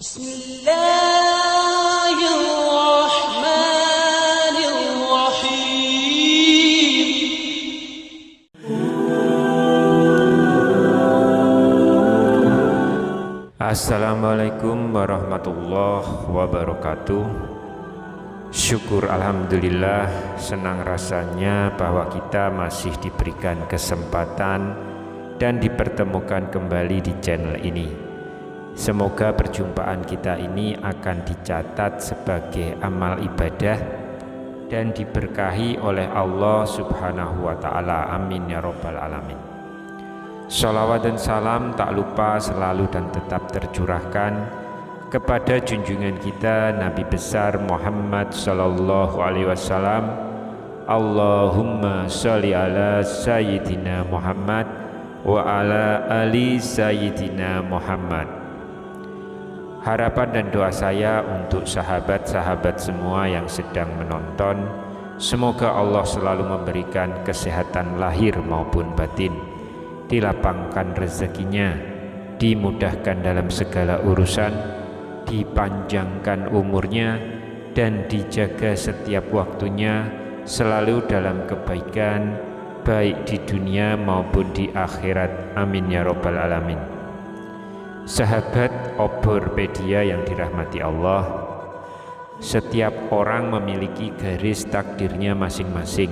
Assalamualaikum warahmatullahi wabarakatuh. Syukur alhamdulillah, senang rasanya bahwa kita masih diberikan kesempatan dan dipertemukan kembali di channel ini. Semoga perjumpaan kita ini akan dicatat sebagai amal ibadah dan diberkahi oleh Allah Subhanahu wa Ta'ala. Amin ya Rabbal Alamin. Shalawat dan salam tak lupa selalu dan tetap tercurahkan kepada junjungan kita Nabi besar Muhammad sallallahu alaihi wasallam. Allahumma sholli ala sayyidina Muhammad wa ala ali sayyidina Muhammad. Harapan dan doa saya untuk sahabat-sahabat semua yang sedang menonton, semoga Allah selalu memberikan kesehatan lahir maupun batin, dilapangkan rezekinya, dimudahkan dalam segala urusan, dipanjangkan umurnya, dan dijaga setiap waktunya selalu dalam kebaikan, baik di dunia maupun di akhirat. Amin ya Rabbal Alamin. Sahabat Oborpedia yang dirahmati Allah, setiap orang memiliki garis takdirnya masing-masing,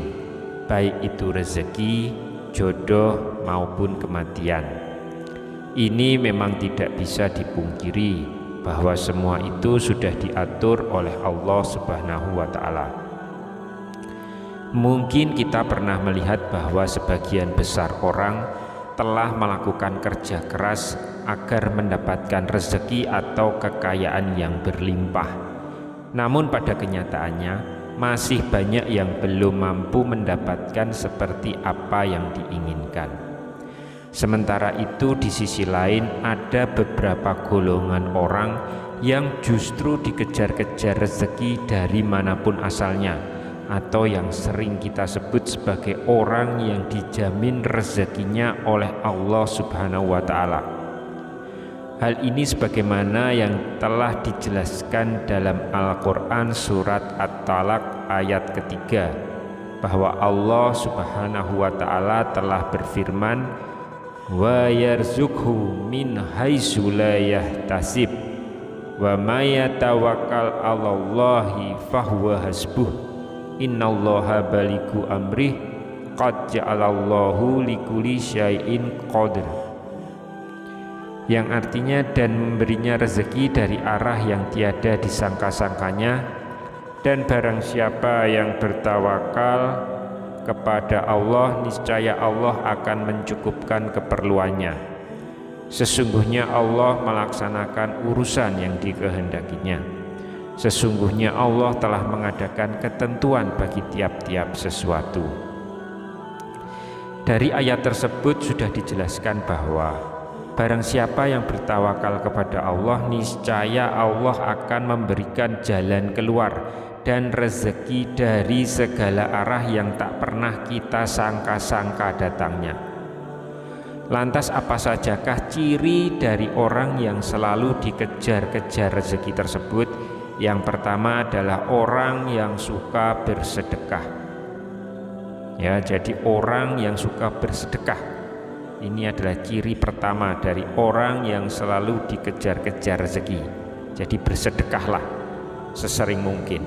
baik itu rezeki, jodoh maupun kematian. Ini memang tidak bisa dipungkiri bahwa semua itu sudah diatur oleh Allah Subhanahu wa Ta'ala. Mungkin kita pernah melihat bahwa sebagian besar orang telah melakukan kerja keras agar mendapatkan rezeki atau kekayaan yang berlimpah. Namun pada kenyataannya masih banyak yang belum mampu mendapatkan seperti apa yang diinginkan. Sementara itu di sisi lain ada beberapa golongan orang yang justru dikejar-kejar rezeki dari manapun asalnya, atau yang sering kita sebut sebagai orang yang dijamin rezekinya oleh Allah Subhanahu wa Ta'ala. Hal ini sebagaimana yang telah dijelaskan dalam Al-Quran surat At-Talaq ayat ketiga, bahwa Allah Subhanahu wa Ta'ala telah berfirman, wa yarzuqhu min haitsu la yahtasib wa may yatawakkal 'alallahi fahuwa hasbuh innallaha balighu amrih qad ja'alallahu likulli syai'in qadir, yang artinya dan memberinya rezeki dari arah yang tiada disangka-sangkanya, dan barang siapa yang bertawakal kepada Allah, niscaya Allah akan mencukupkan keperluannya. Sesungguhnya Allah melaksanakan urusan yang dikehendakinya. Sesungguhnya Allah telah mengadakan ketentuan bagi tiap-tiap sesuatu. Dari ayat tersebut sudah dijelaskan bahwa barang siapa yang bertawakal kepada Allah, niscaya Allah akan memberikan jalan keluar dan rezeki dari segala arah yang tak pernah kita sangka-sangka datangnya. Lantas apa sajakah ciri dari orang yang selalu dikejar-kejar rezeki tersebut? Yang pertama adalah orang yang suka bersedekah. Ya, jadi orang yang suka bersedekah ini adalah ciri pertama dari orang yang selalu dikejar-kejar rezeki. Jadi bersedekahlah sesering mungkin.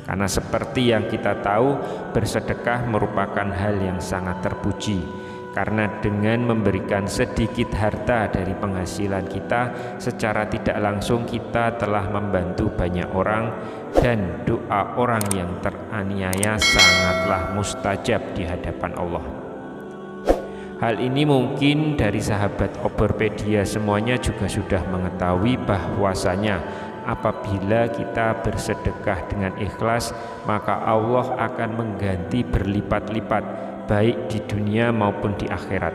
Karena seperti yang kita tahu, bersedekah merupakan hal yang sangat terpuji. Karena dengan memberikan sedikit harta dari penghasilan kita, secara tidak langsung kita telah membantu banyak orang, dan doa orang yang teraniaya sangatlah mustajab di hadapan Allah. Hal ini mungkin dari sahabat Oborpedia semuanya juga sudah mengetahui bahwasanya apabila kita bersedekah dengan ikhlas, maka Allah akan mengganti berlipat-lipat baik di dunia maupun di akhirat.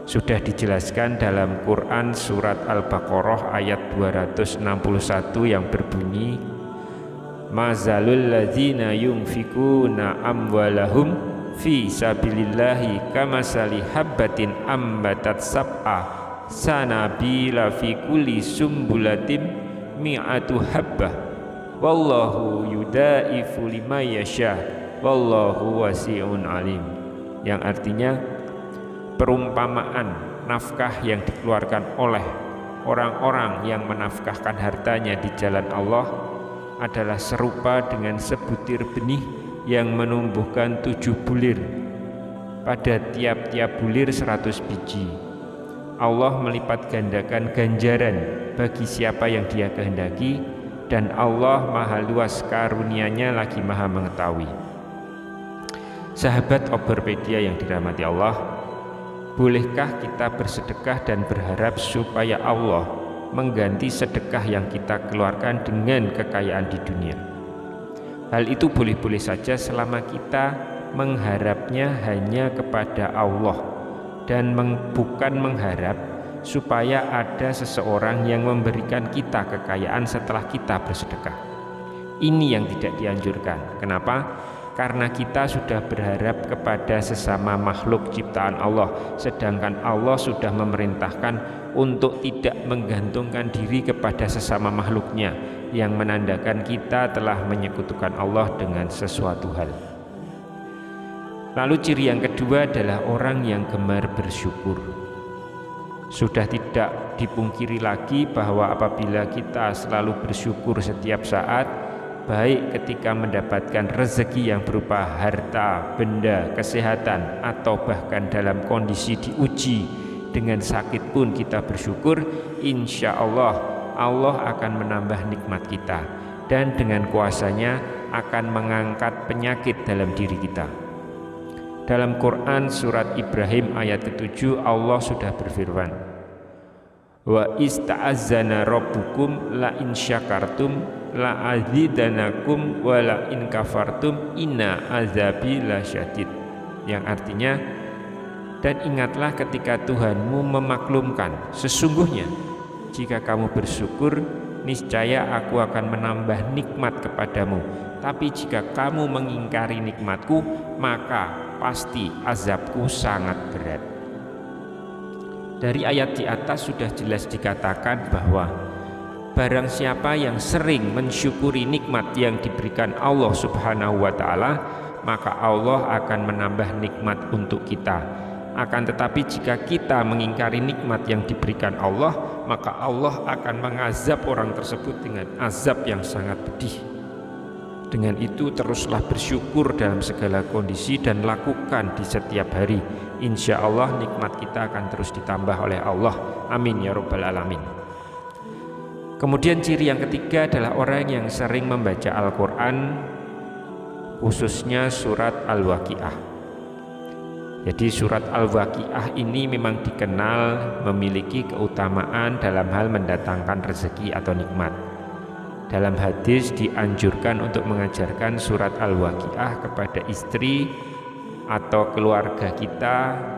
Sudah dijelaskan dalam Quran surat Al-Baqarah ayat 261 yang berbunyi, mazalul ladzina yunfikuna amwalahum fi sabilillahi kamasali habbatin ambatat sab'a sanabila fi kulli sumbulatin mi'atu habbah wallahu yudaifu liman yasha wallahu wasi'un alim. Yang artinya perumpamaan nafkah yang dikeluarkan oleh orang-orang yang menafkahkan hartanya di jalan Allah adalah serupa dengan sebutir benih yang menumbuhkan 7 bulir, pada tiap-tiap bulir 100 biji. Allah melipat gandakan ganjaran bagi siapa yang Dia kehendaki, dan Allah maha luas karunia-Nya lagi maha mengetahui. Sahabat Oberpedia yang dirahmati Allah, bolehkah kita bersedekah dan berharap supaya Allah mengganti sedekah yang kita keluarkan dengan kekayaan di dunia? Hal itu boleh-boleh saja selama kita mengharapnya hanya kepada Allah dan bukan mengharap supaya ada seseorang yang memberikan kita kekayaan setelah kita bersedekah. Ini yang tidak dianjurkan. Kenapa? Karena kita sudah berharap kepada sesama makhluk ciptaan Allah, sedangkan Allah sudah memerintahkan untuk tidak menggantungkan diri kepada sesama makhluknya, yang menandakan kita telah menyekutukan Allah dengan sesuatu hal. Lalu ciri yang kedua adalah orang yang gemar bersyukur. Sudah tidak dipungkiri lagi bahwa apabila kita selalu bersyukur setiap saat, baik ketika mendapatkan rezeki yang berupa harta, benda, kesehatan, atau bahkan dalam kondisi diuji dengan sakit pun kita bersyukur, insya Allah Allah akan menambah nikmat kita, dan dengan kuasanya akan mengangkat penyakit dalam diri kita. Dalam Quran surat Ibrahim ayat ke-7 Allah sudah berfirman, wa ista'azzana rabbukum la in syakartum la azidanakum wa la in kafartum inna azabi lasyadid. Yang artinya, dan ingatlah ketika Tuhanmu memaklumkan, sesungguhnya jika kamu bersyukur niscaya aku akan menambah nikmat kepadamu, tapi jika kamu mengingkari nikmatku maka pasti azabku sangat berat. Dari ayat di atas sudah jelas dikatakan bahwa barang siapa yang sering mensyukuri nikmat yang diberikan Allah Subhanahu wa Ta'ala, maka Allah akan menambah nikmat untuk kita. Akan tetapi jika kita mengingkari nikmat yang diberikan Allah, maka Allah akan mengazab orang tersebut dengan azab yang sangat pedih. Dengan itu teruslah bersyukur dalam segala kondisi dan lakukan di setiap hari. Insya Allah nikmat kita akan terus ditambah oleh Allah. Amin ya rabbal alamin. Kemudian ciri yang ketiga adalah orang yang sering membaca Al-Quran, khususnya surat Al-Waqiah. Jadi surat Al-Waqiah ini memang dikenal memiliki keutamaan dalam hal mendatangkan rezeki atau nikmat. Dalam hadis dianjurkan untuk mengajarkan surat Al-Waqiah kepada istri atau keluarga kita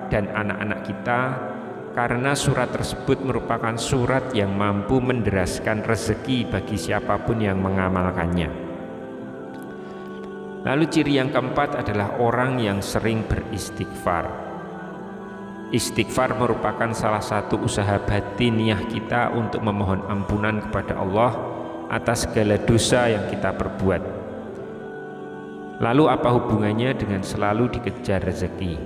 dan anak-anak kita, karena surat tersebut merupakan surat yang mampu menderaskan rezeki bagi siapapun yang mengamalkannya. Lalu ciri yang keempat adalah orang yang sering beristighfar. Istighfar merupakan salah satu usaha batiniah kita untuk memohon ampunan kepada Allah atas segala dosa yang kita perbuat. Lalu apa hubungannya dengan selalu dikejar rezeki?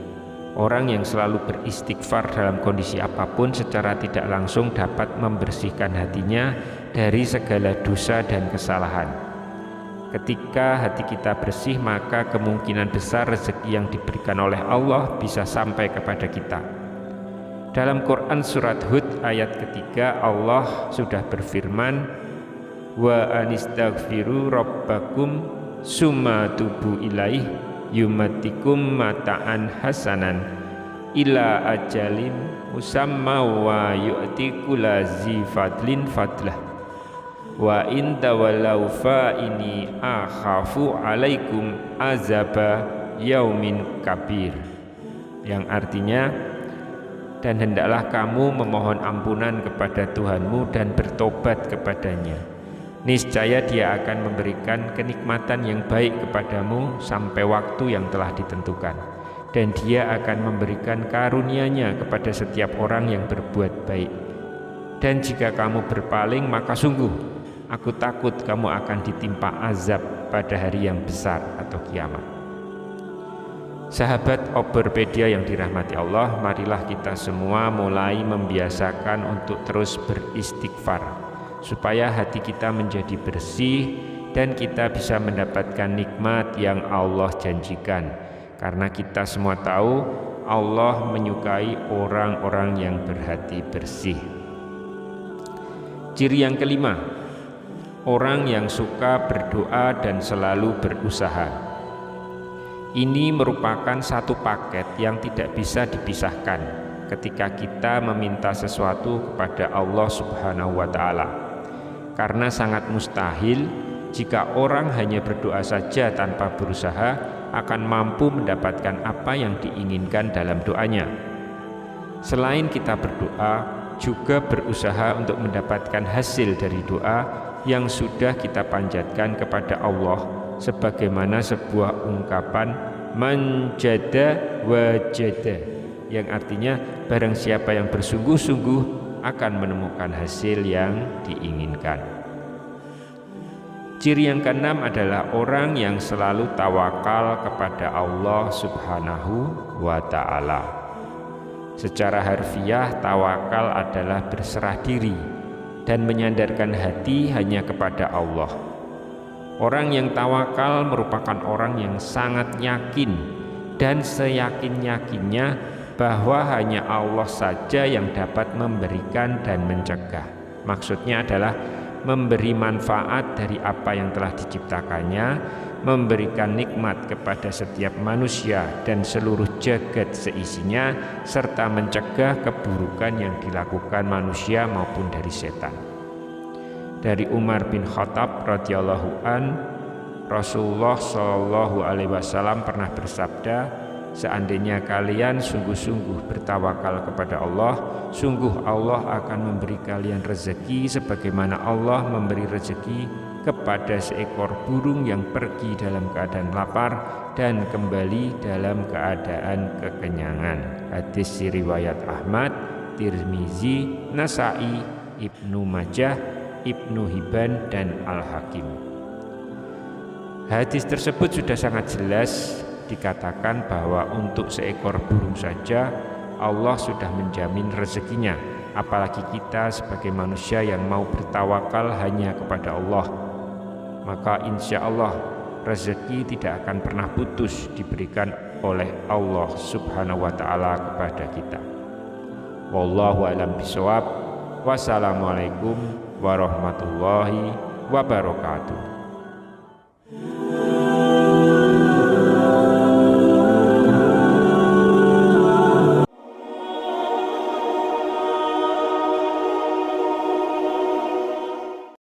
Orang yang selalu beristighfar dalam kondisi apapun secara tidak langsung dapat membersihkan hatinya dari segala dosa dan kesalahan. Ketika hati kita bersih, maka kemungkinan besar rezeki yang diberikan oleh Allah bisa sampai kepada kita. Dalam Quran surat Hud ayat ketiga Allah sudah berfirman, wa anistaghfiru rabbakum summa tubu ilaih yumatikum mata'an hasanan ila ajalin musamma wa yu'ti kulazi fadlin fadlah wa in tawallaw fa ini akhafu alaikum azaba yaumin kabir. Yang artinya, dan hendaklah kamu memohon ampunan kepada Tuhanmu dan bertobat kepadanya. Niscaya Dia akan memberikan kenikmatan yang baik kepadamu sampai waktu yang telah ditentukan. dan Dia akan memberikan karunia-Nya kepada setiap orang yang berbuat baik. Dan jika kamu berpaling, maka sungguh aku takut kamu akan ditimpa azab pada hari yang besar atau kiamat. Sahabat Oberpedia yang dirahmati Allah, marilah kita semua mulai membiasakan untuk terus beristighfar, supaya hati kita menjadi bersih dan kita bisa mendapatkan nikmat yang Allah janjikan. Karena kita semua tahu Allah menyukai orang-orang yang berhati bersih. Ciri yang kelima, orang yang suka berdoa dan selalu berusaha. Ini merupakan satu paket yang tidak bisa dipisahkan ketika kita meminta sesuatu kepada Allah Subhanahu wa Ta'ala. Karena sangat mustahil jika orang hanya berdoa saja tanpa berusaha akan mampu mendapatkan apa yang diinginkan dalam doanya. Selain kita berdoa, juga berusaha untuk mendapatkan hasil dari doa yang sudah kita panjatkan kepada Allah, sebagaimana sebuah ungkapan manjada wajada, yang artinya barang siapa yang bersungguh-sungguh akan menemukan hasil yang diinginkan. Ciri yang keenam adalah orang yang selalu tawakal kepada Allah Subhanahu wa Ta'ala. Secara harfiah, tawakal adalah berserah diri dan menyandarkan hati hanya kepada Allah. Orang yang tawakal merupakan orang yang sangat yakin dan seyakin-yakinnya bahwa hanya Allah saja yang dapat memberikan dan mencegah. Maksudnya adalah memberi manfaat dari apa yang telah diciptakannya, memberikan nikmat kepada setiap manusia dan seluruh jagat seisinya, serta mencegah keburukan yang dilakukan manusia maupun dari setan. Dari Umar bin Khattab radhiyallahu an, Rasulullah shallallahu alaihi wasallam pernah bersabda, seandainya kalian sungguh-sungguh bertawakal kepada Allah, sungguh Allah akan memberi kalian rezeki sebagaimana Allah memberi rezeki kepada seekor burung yang pergi dalam keadaan lapar dan kembali dalam keadaan kekenyangan. Hadis riwayat Ahmad, Tirmizi, Nasai, Ibnu Majah, Ibnu Hibban, dan Al-Hakim. Hadis tersebut sudah sangat jelas dikatakan bahwa untuk seekor burung saja Allah sudah menjamin rezekinya, apalagi kita sebagai manusia yang mau bertawakal hanya kepada Allah. Maka insya Allah rezeki tidak akan pernah putus diberikan oleh Allah Subhanahu wa Ta'ala kepada kita. Wallahu a'lam bishawab. Wassalamualaikum warahmatullahi wabarakatuh.